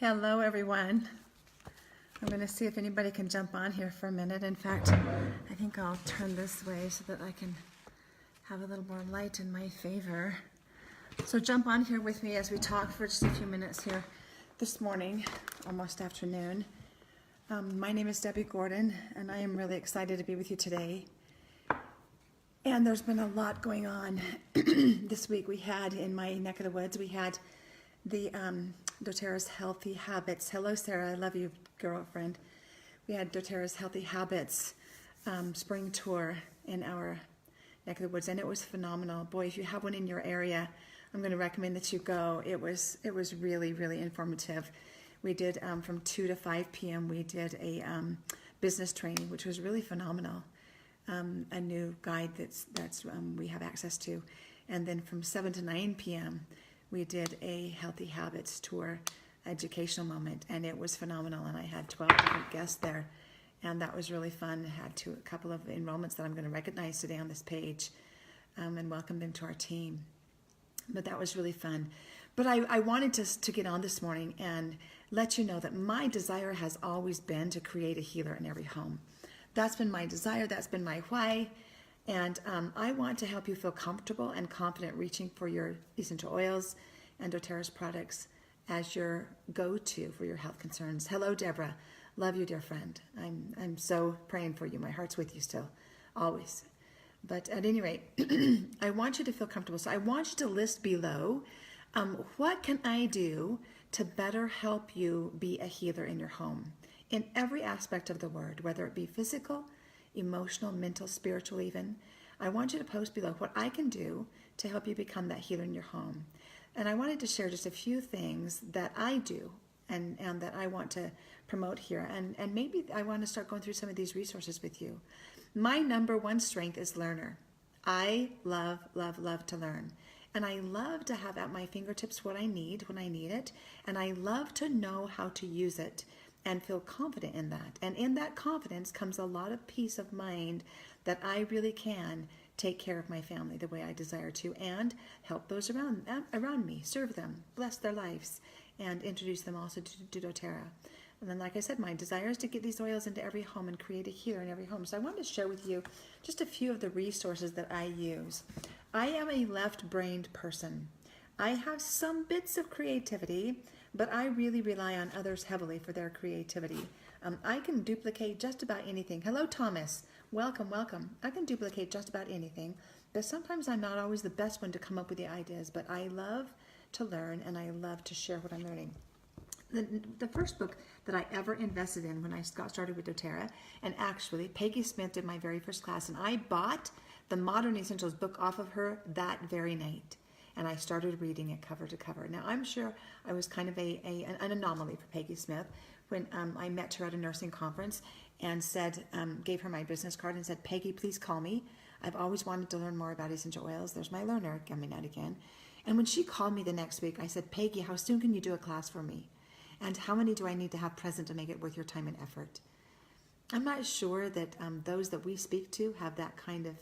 Hello, everyone. I'm going to see if anybody can jump on here for a minute. In fact, I think I'll turn this way so that I can have a little more light in my favor. So jump on here with me as we talk for just a few minutes here this morning, almost afternoon. My name is Debbie Gordon, and I am really excited to be with you today. And there's been a lot going on this week. We had in my neck of the woods, we had the doTERRA's Healthy Habits. Hello, Sarah. I love you, girlfriend. We had doTERRA's Healthy Habits spring tour in our neck of the woods, and it was phenomenal. Boy, if you have one in your area, I'm going to recommend that you go. It was really, really informative. We did from 2 to 5 p.m. We did a business training, which was really phenomenal. A new guide that's we have access to, and then from 7 to 9 p.m. we did a Healthy Habits tour educational moment, and it was phenomenal. And I had 12 different guests there, and that was really fun. I had a couple of enrollments that I'm going to recognize today on this page, and welcome them to our team. But that was really fun. But I wanted to get on this morning and let you know that my desire has always been to create a healer in every home. That's been my desire. That's been my why. And I want to help you feel comfortable and confident reaching for your essential oils and doTERRA's products as your go-to for your health concerns. Hello, Deborah. Love you, dear friend. I'm so praying for you. My heart's with you still, always. But at any rate, I want you to feel comfortable. So I want you to list below, what can I do to better help you be a healer in your home? In every aspect of the word, whether it be physical, emotional, mental, spiritual even. I want you to post below what I can do to help you become that healer in your home. And I wanted to share just a few things that I do and that I want to promote here. And maybe I want to start going through some of these resources with you. My number one strength is learner. I love, love, love to learn. And I love to have at my fingertips what I need when I need it. And I love to know how to use it and feel confident in that. And in that confidence comes a lot of peace of mind that I really can take care of my family the way I desire to and help those around me, serve them, bless their lives, and introduce them also to doTERRA. And then, like I said, my desire is to get these oils into every home and create a healer in every home. So I wanted to share with you just a few of the resources that I use. I am a left-brained person. I have some bits of creativity, but I really rely on others heavily for their creativity. I can duplicate just about anything. Hello, Thomas. Welcome, welcome. I can duplicate just about anything, but sometimes I'm not always the best one to come up with the ideas, but I love to learn and I love to share what I'm learning. The first book that I ever invested in when I got started with doTERRA, and actually Peggy Smith did my very first class, and I bought the Modern Essentials book off of her that very night. And I started reading it cover to cover. Now, I'm sure I was kind of an anomaly for Peggy Smith when I met her at a nursing conference and said, gave her my business card and said, Peggy, please call me. I've always wanted to learn more about essential oils. There's my learner coming out again. And when she called me the next week, I said, Peggy, how soon can you do a class for me? And how many do I need to have present to make it worth your time and effort? I'm not sure that those that we speak to have that kind of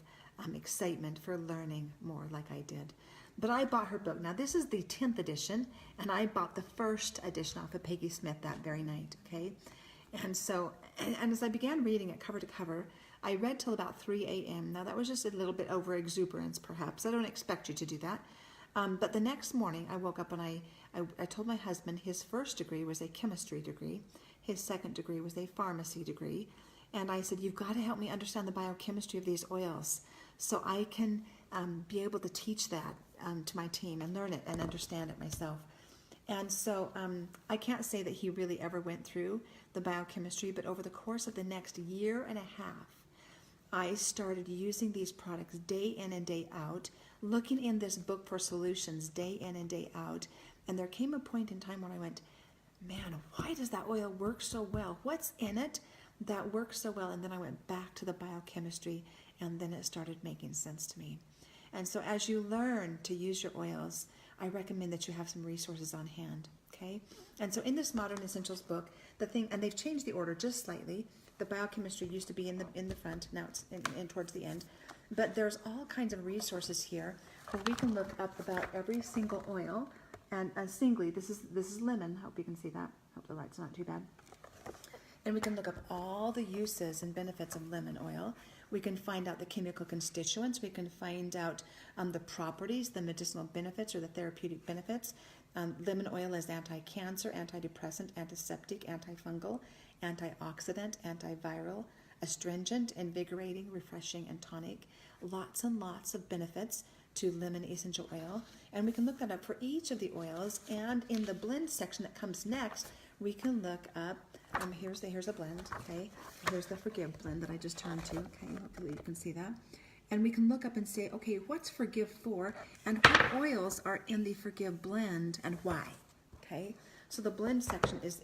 excitement for learning more like I did. But I bought her book. Now, this is the 10th edition, and I bought the first edition off of Peggy Smith that very night, okay? And so, and as I began reading it cover to cover, I read till about 3 a.m. Now, that was just a little bit over exuberance, perhaps. I don't expect you to do that. But the next morning, I woke up and I told my husband his first degree was a chemistry degree. His second degree was a pharmacy degree. And I said, you've got to help me understand the biochemistry of these oils so I can be able to teach that to my team and learn it and understand it myself. And so I can't say that he really ever went through the biochemistry, but over the course of the next year and a half, I started using these products day in and day out, looking in this book for solutions day in and day out. And there came a point in time when I went, man, why does that oil work so well? What's in it that works so well? And then I went back to the biochemistry, and then it started making sense to me. And so as you learn to use your oils, I recommend that you have some resources on hand, okay? And so in this Modern Essentials book, and they've changed the order just slightly. The biochemistry used to be in the front, now it's in towards the end. But there's all kinds of resources here where we can look up about every single oil And singly, this is lemon. Hope you can see that. Hope the light's not too bad. And we can look up all the uses and benefits of lemon oil. We can find out the chemical constituents. We can find out the properties, the medicinal benefits or the therapeutic benefits. Lemon oil is anti-cancer, antidepressant, antiseptic, antifungal, antioxidant, antiviral, astringent, invigorating, refreshing, and tonic. Lots and lots of benefits to lemon essential oil. And we can look that up for each of the oils. And in the blend section that comes next, we can look up, here's a blend, okay? Here's the Forgive blend that I just turned to, okay? Hopefully you can see that. And we can look up and say, okay, what's Forgive for? And what oils are in the Forgive blend and why, okay? So the blend section is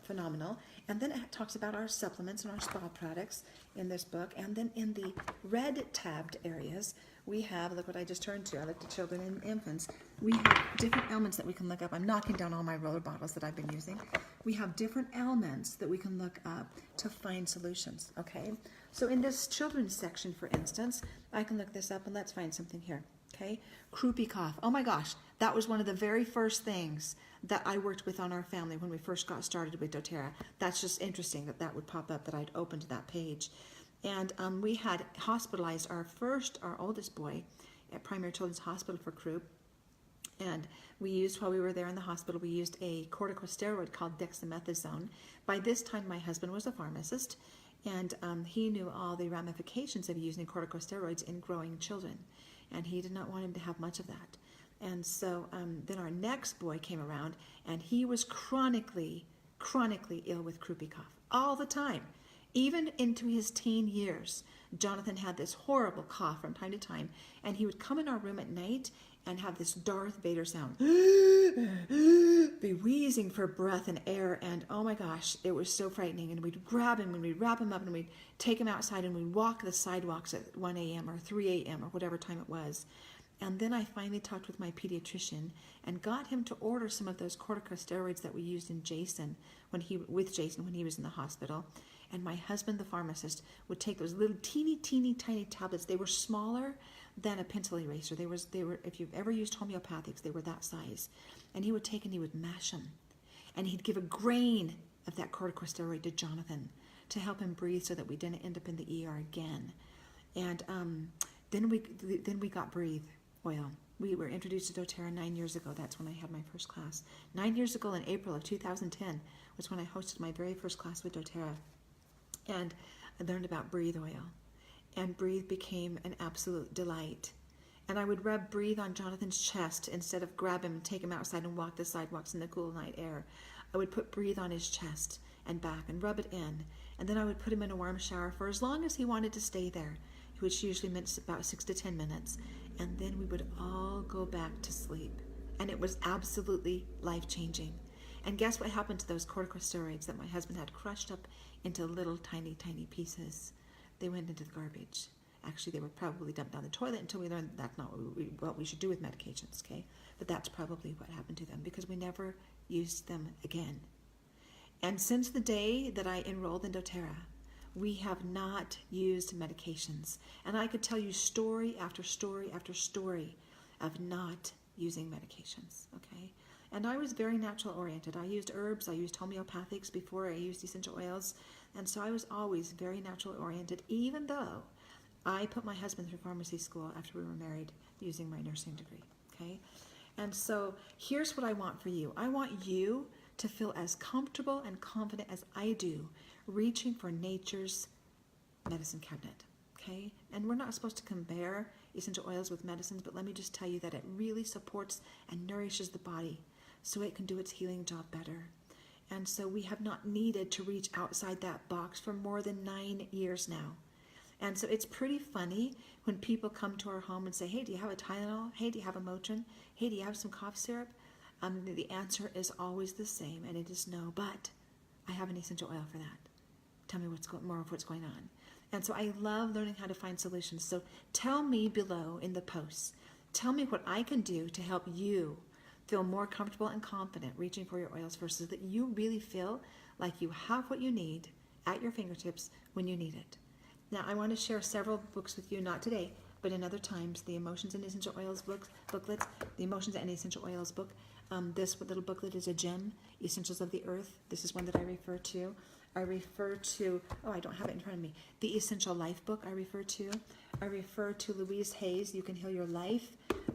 phenomenal. And then it talks about our supplements and our spa products in this book. And then in the red tabbed areas, we have, look what I just turned to. I looked at children and infants. We have different elements that we can look up. I'm knocking down all my roller bottles that I've been using. We have different elements that we can look up to find solutions, okay? So in this children's section, for instance, I can look this up and let's find something here, okay? Croupy cough. Oh my gosh, that was one of the very first things that I worked with on our family when we first got started with doTERRA. That's just interesting that that would pop up, that I'd opened that page. And we had hospitalized our oldest boy at Primary Children's Hospital for croup. And we used, while we were there in the hospital, we used a corticosteroid called dexamethasone. By this time, my husband was a pharmacist, and he knew all the ramifications of using corticosteroids in growing children. And he did not want him to have much of that. And so then our next boy came around, and he was chronically ill with croupy cough all the time. Even into his teen years, Jonathan had this horrible cough from time to time, and he would come in our room at night and have this Darth Vader sound, be wheezing for breath and air, and oh my gosh, it was so frightening. And we'd grab him and we'd wrap him up and we'd take him outside and we'd walk the sidewalks at 1 a.m. or 3 a.m. or whatever time it was. And then I finally talked with my pediatrician and got him to order some of those corticosteroids that we used in Jason when he was in the hospital. And my husband, the pharmacist, would take those little teeny tiny tablets. They were smaller than a pencil eraser. They were. If you've ever used homeopathics, they were that size. And he would take and he would mash them, and he'd give a grain of that corticosteroid to Jonathan to help him breathe, so that we didn't end up in the ER again. And then we got Breathe oil. We were introduced to doTERRA 9 years ago. That's when I had my first class. 9 years ago in April of 2010 was when I hosted my very first class with doTERRA. And I learned about Breathe oil. And Breathe became an absolute delight. And I would rub Breathe on Jonathan's chest instead of grab him and take him outside and walk the sidewalks in the cool night air. I would put Breathe on his chest and back and rub it in. And then I would put him in a warm shower for as long as he wanted to stay there, which usually meant about 6 to 10 minutes. And then we would all go back to sleep. And it was absolutely life-changing. And guess what happened to those corticosteroids that my husband had crushed up into little tiny pieces? They went into the garbage. Actually, they were probably dumped down the toilet until we learned that's not what we should do with medications, okay? But that's probably what happened to them, because we never used them again. And since the day that I enrolled in doTERRA, we have not used medications. And I could tell you story after story after story of not using medications, okay? And I was very natural oriented. I used herbs, I used homeopathics before I used essential oils. And so I was always very natural oriented, even though I put my husband through pharmacy school after we were married using my nursing degree, okay? And so here's what I want for you. I want you to feel as comfortable and confident as I do reaching for nature's medicine cabinet, okay? And we're not supposed to compare essential oils with medicines, but let me just tell you that it really supports and nourishes the body so it can do its healing job better. And so we have not needed to reach outside that box for more than 9 years now. And so it's pretty funny when people come to our home and say, hey, do you have a Tylenol? Hey, do you have a Motrin? Hey, do you have some cough syrup? The answer is always the same, and it is no, but I have an essential oil for that. Tell me more of what's going on. And so I love learning how to find solutions. So tell me below in the posts, tell me what I can do to help you feel more comfortable and confident reaching for your oils first, so that you really feel like you have what you need at your fingertips when you need it. Now, I want to share several books with you, not today, but in other times, the Emotions and Essential Oils booklets, the Emotions and Essential Oils book. This little booklet is a gem, Essentials of the Earth. This is one that I refer to. I refer to, oh, I don't have it in front of me. The Essential Life book I refer to. I refer to Louise Hay's You Can Heal Your Life.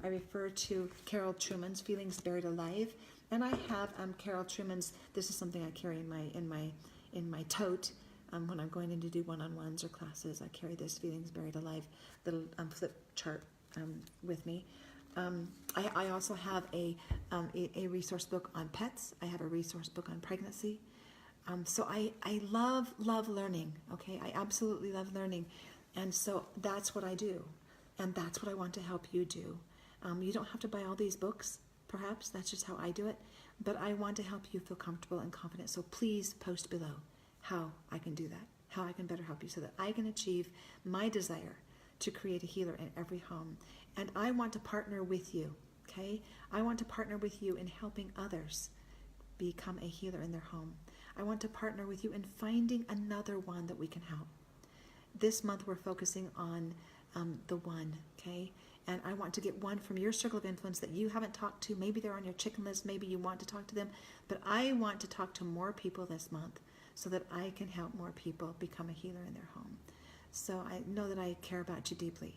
I refer to Carol Trueman's Feelings Buried Alive. And I have Carol Trueman's, this is something I carry in my tote. When I'm going in to do one-on-ones or classes, I carry this Feelings Buried Alive little flip chart with me. I also have a resource book on pets. I have a resource book on pregnancy. So I love learning, okay? I absolutely love learning. And so that's what I do. And that's what I want to help you do. You don't have to buy all these books, perhaps. That's just how I do it. But I want to help you feel comfortable and confident. So please post below how I can do that, how I can better help you so that I can achieve my desire to create a healer in every home. And I want to partner with you, okay? I want to partner with you in helping others become a healer in their home. I want to partner with you in finding another one that we can help. This month we're focusing on the one, okay? And I want to get one from your circle of influence that you haven't talked to. Maybe they're on your chicken list. Maybe you want to talk to them. But I want to talk to more people this month so that I can help more people become a healer in their home. So I know that I care about you deeply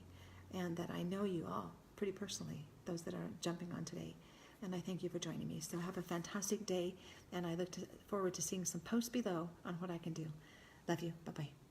and that I know you all pretty personally, those that are jumping on today. And I thank you for joining me. So have a fantastic day, and I look forward to seeing some posts below on what I can do. Love you. Bye-bye.